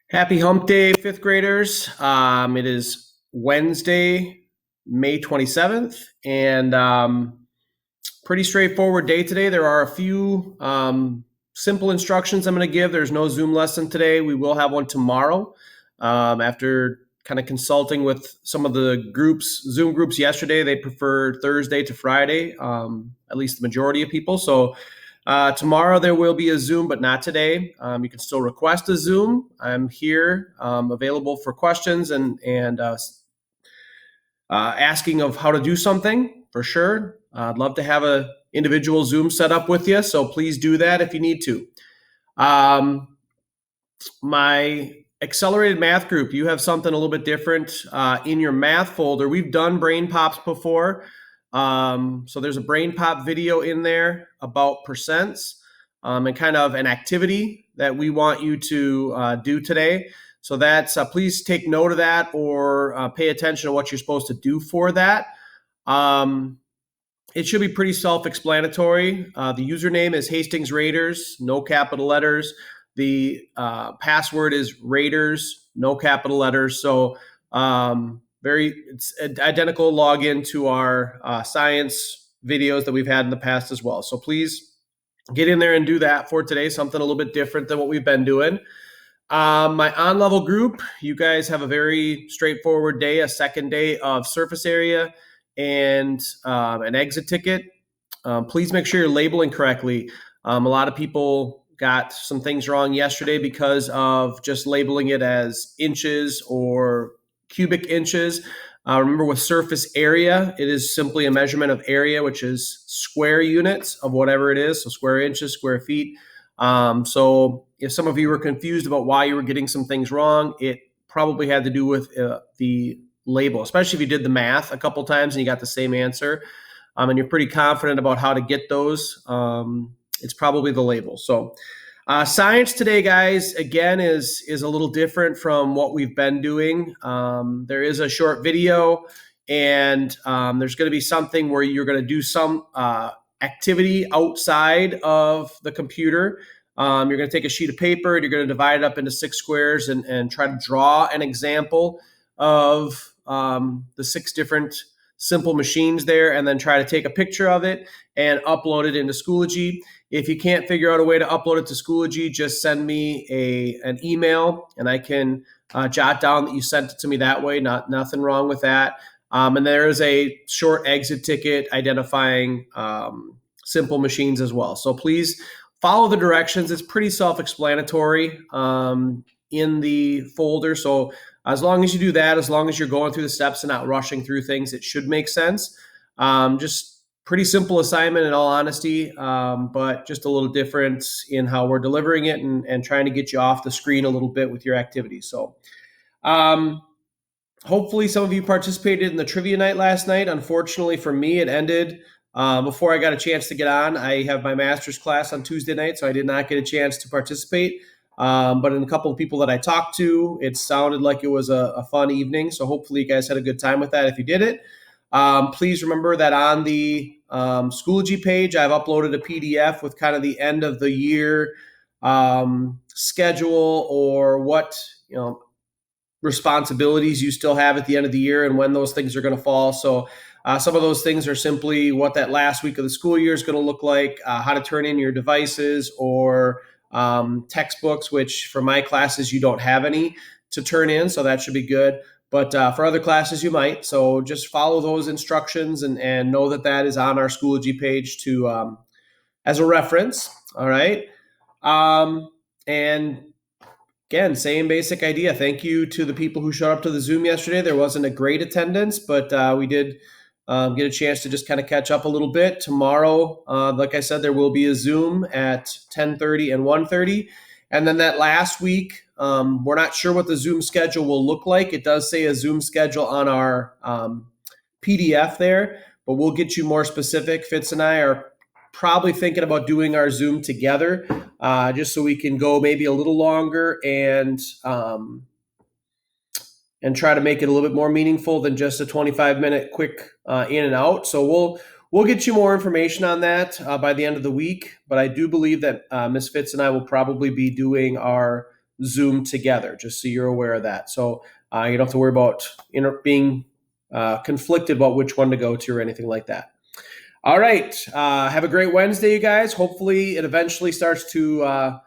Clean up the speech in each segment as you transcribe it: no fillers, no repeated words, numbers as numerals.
Happy hump day, fifth graders. It is Wednesday, May 27th, and pretty straightforward day today. There are a few simple instructions I'm going to give. There's no Zoom lesson today. We will have one tomorrow after kind of consulting with some of the Zoom groups yesterday. They prefer Thursday to Friday, at least the majority of people. So tomorrow there will be a Zoom, but not today. You can still request a Zoom. I'm here, available for questions and asking of how to do something for sure. I'd love to have a individual Zoom set up with you, so please do that if you need to. My accelerated math group, you have something a little bit different in your math folder. We've done brain pops before. So there's a brain pop video in there about percents and kind of an activity that we want you to do today. So that's please take note of that or pay attention to what you're supposed to do for that. It should be pretty self-explanatory. The username is Hastings Raiders, no capital letters. The password is Raiders, no capital letters. So it's an identical login to our science videos that we've had in the past as well. So please get in there and do that for today, something a little bit different than what we've been doing. My on-level group, you guys have a very straightforward day, a second day of surface area and an exit ticket. Please make sure you're labeling correctly. A lot of people got some things wrong yesterday because of just labeling it as inches or cubic inches. Remember, with surface area, it is simply a measurement of area, which is square units of whatever it is. So square inches, square feet. So if some of you were confused about why you were getting some things wrong, it probably had to do with the label, especially if you did the math a couple times and you got the same answer, and you're pretty confident about how to get those. It's probably the label. So science today, guys, again, is a little different from what we've been doing. There is a short video, and there's going to be something where you're going to do some activity outside of the computer. You're going to take a sheet of paper and you're going to divide it up into 6 squares and try to draw an example of the 6 different simple machines there, and then try to take a picture of it and upload it into Schoology. If you can't figure out a way to upload it to Schoology, just send me an email and I can jot down that you sent it to me that way. Nothing wrong with that. And there is a short exit ticket identifying simple machines as well. So please follow the directions. It's pretty self-explanatory in the folder. So as long as you do that, as long as you're going through the steps and not rushing through things, it should make sense. Just pretty simple assignment in all honesty, but just a little difference in how we're delivering it and trying to get you off the screen a little bit with your activities. So hopefully some of you participated in the trivia night last night. Unfortunately for me, it ended before I got a chance to get on. I have my master's class on Tuesday night, so I did not get a chance to participate. But in a couple of people that I talked to, it sounded like it was a fun evening. So hopefully you guys had a good time with that if you did it. Please remember that on the Schoology page, I've uploaded a PDF with kind of the end of the year schedule or what responsibilities you still have at the end of the year and when those things are going to fall. So some of those things are simply what that last week of the school year is going to look like, how to turn in your devices or textbooks, which for my classes, you don't have any to turn in. So that should be good. But for other classes, you might. So just follow those instructions and know that that is on our Schoology page to as a reference. All right. And again, same basic idea. Thank you to the people who showed up to the Zoom yesterday. There wasn't a great attendance, but we did get a chance to just kind of catch up a little bit. Tomorrow, like I said, there will be a Zoom at 10:30 and 1:30. And then that last week, we're not sure what the Zoom schedule will look like. It does say a Zoom schedule on our PDF there, but we'll get you more specific. Fitz and I are probably thinking about doing our Zoom together just so we can go maybe a little longer and try to make it a little bit more meaningful than just a 25-minute quick in and out. So we'll get you more information on that by the end of the week. But I do believe that Ms. Fitz and I will probably be doing our Zoom together, just so you're aware of that. So you don't have to worry about being conflicted about which one to go to or anything like that. All right. Have a great Wednesday, you guys. Hopefully, it eventually starts to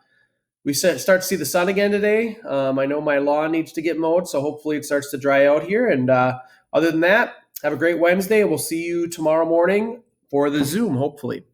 we start to see the sun again today. I know my lawn needs to get mowed, so hopefully it starts to dry out here. And other than that, have a great Wednesday. We'll see you tomorrow morning for the Zoom, hopefully.